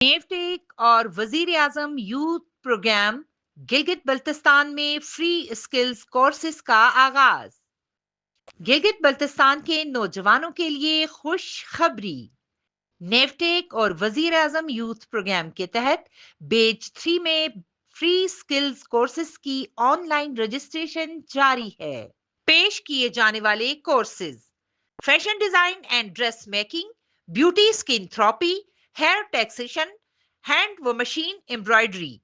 नेवटेक और वजीर आजम youth programme Gilgit Baltistan में फ्री स्किल्स कोर्सेज का आगाज। गिलगित बल्तिस्तान के नौजवानों के लिए खुशखबरी। नेवटेक और वजीर आजम यूथ प्रोग्राम के तहत बैच 3 में फ्री स्किल्स कोर्सेज की ऑनलाइन रजिस्ट्रेशन जारी है। पेश किए जाने वाले courses: fashion design and dress making, beauty skin therapy, hair taxation, hand व मशीन एम्ब्रॉयडरी।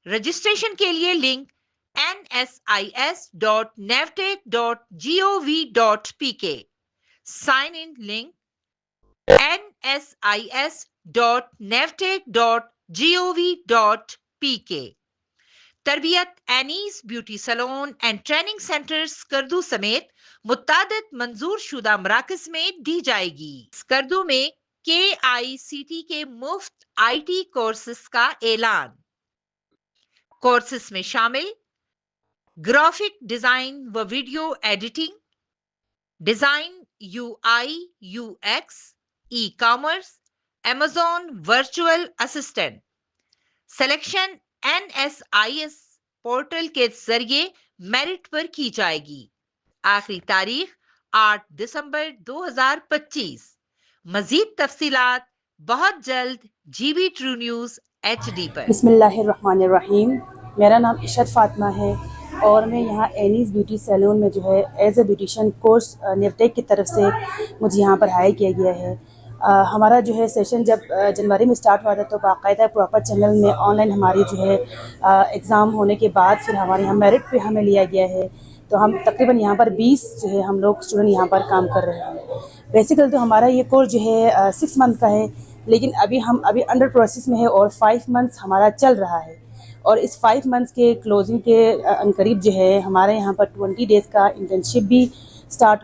रजिस्ट्रेशन के लिए link nsis.navtech.gov.pk, sign in link nsis.navtech.gov.pk। तरबियत Anees beauty salon and training centre Skardu समेत मुत्तादिद मंजूर शुदा मराकज में दी जाएगी। स्कर्दू में KICT के मुफ्त IT कोर्सेज का ऐलान। कोर्सेज में शामिल ग्राफिक डिजाइन व video editing, design UI UX, e-commerce, Amazon virtual assistant. Selection NSIS portal के जरिए मेरिट पर की जाएगी। आखिरी तारीख 8 दिसंबर 2025। मजीद तफसीलात बहुत जल्द GB ट्रू न्यूज़ HD पर। बिस्मिल्लाहिर्रहमानिर्रहीम। मेरा नाम इशरत फातिमा है और मैं यहाँ एनीस ब्यूटी सैलून में जो है एज ए ब्यूटिशियन कोर्स नेवटेक की तरफ से मुझे यहाँ पर हायर किया गया है। हमारा जो है सेशन जब जनवरी में स्टार्ट हुआ था तो बाकायदा प्रॉपर चैनल में ऑनलाइन हमारी जो है एग्ज़ाम होने के बाद फिर हमारे यहाँ मेरिट पे हमें लिया गया है। तो हम तकरीबन यहाँ पर 20 जो है हम लोग स्टूडेंट यहाँ पर काम कर रहे हैं। बेसिकली तो हमारा ये कोर्स जो है 6 मंथ का है, लेकिन हम अभी अंडर प्रोसेस में है और 5 मंथ्स हमारा चल रहा है। और इस 5 मंथ्स के क्लोजिंग के अनकरीब जो है हमारे यहाँ पर 20 डेज़ का इंटर्नशिप भी स्टार्ट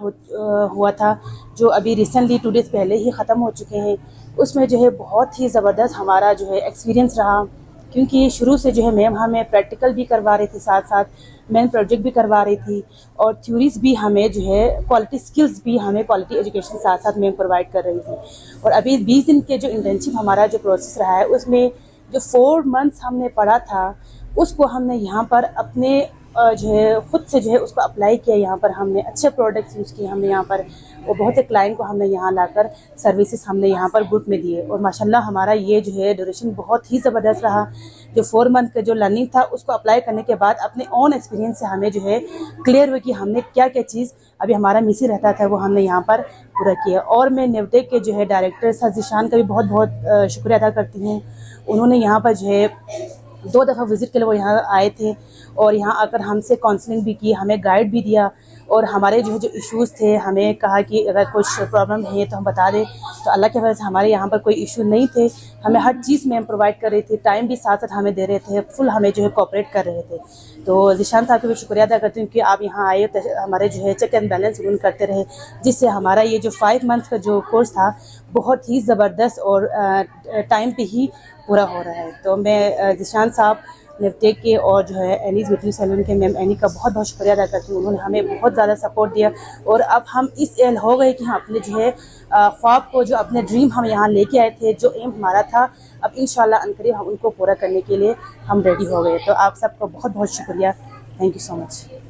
हुआ था, जो अभी रिसेंटली 2 डेज़ पहले ही ख़त्म हो चुके हैं। उसमें जो है बहुत ही ज़बरदस्त हमारा जो है एक्सपीरियंस रहा, क्योंकि शुरू से जो है मैम हमें प्रैक्टिकल भी करवा रही थी, साथ साथ मैम प्रोजेक्ट भी करवा रही थी और थ्योरीज भी हमें जो है क्वालिटी स्किल्स भी हमें क्वालिटी एजुकेशन साथ साथ मैम प्रोवाइड कर रही थी। और अभी 20 दिन के जो इंटर्नशिप हमारा जो प्रोसेस रहा है उसमें जो 4 मंथ्स हमने पढ़ा था उसको हमने यहाँ पर अपने जो है ख़ुद से जो है उसको अप्लाई किया। यहाँ पर हमने अच्छे प्रोडक्ट्स यूज़ किए, हमने यहाँ पर और बहुत से क्लाइंट को हमने यहाँ लाकर सर्विसेज हमने यहाँ पर ग्रुप में दिए और माशाल्लाह हमारा ये जो है ड्यूरेशन बहुत ही ज़बरदस्त रहा। जो 4 मंथ का जो लर्निंग था उसको अप्लाई करने के बाद अपने ओन एक्सपीरियंस से हमें जो है क्लियर हुआ कि हमने क्या क्या चीज़ अभी हमारा मिस ही रहता था वो हमने यहाँ पर पूरा किया। और मैं नेवटेक के जो है डायरेक्टर सर ज़ीशान का भी बहुत बहुत शुक्रिया अदा करती हूँ। उन्होंने यहाँ पर जो है 2 दफ़ा विज़िट के लिए वो यहाँ आए थे और यहाँ आकर हमसे काउंसलिंग भी की, हमें गाइड भी दिया और हमारे जो इश्यूज़ थे हमें कहा कि अगर कुछ प्रॉब्लम है तो हम बता दें। तो अल्लाह की वजह से हमारे यहाँ पर कोई इशू नहीं थे, हमें हर चीज़ में हम प्रोवाइड कर रहे थे, टाइम भी साथ साथ हमें दे रहे थे, फुल हमें जो है कोऑपरेट कर रहे थे। तो ज़ीशान साहब का भी शुक्रिया अदा करती हूँ कि आप यहाँ आए तो हमारे जो है चेक एंड बैलेंस रूल करते रहे, जिससे हमारा ये जो 5 मंथ्स का जो कोर्स था बहुत ही ज़बरदस्त और टाइम पे ही पूरा हो रहा है। तो मैं ज़ीशान साहब नेवटेक के और जो है एनीस ब्यूटी सैलून के मैम एनी का बहुत बहुत शुक्रिया अदा करती हूँ। उन्होंने हमें बहुत ज़्यादा सपोर्ट दिया और अब हम इस एल हो गए कि हम अपने जो है ख्वाब को, जो अपने ड्रीम हम यहाँ लेके आए थे, जो एम हमारा था, अब इंशाल्लाह अनकरीब हम उनको पूरा करने के लिए हम रेडी हो गए। तो आप सबको बहुत बहुत शुक्रिया। Thank you so much.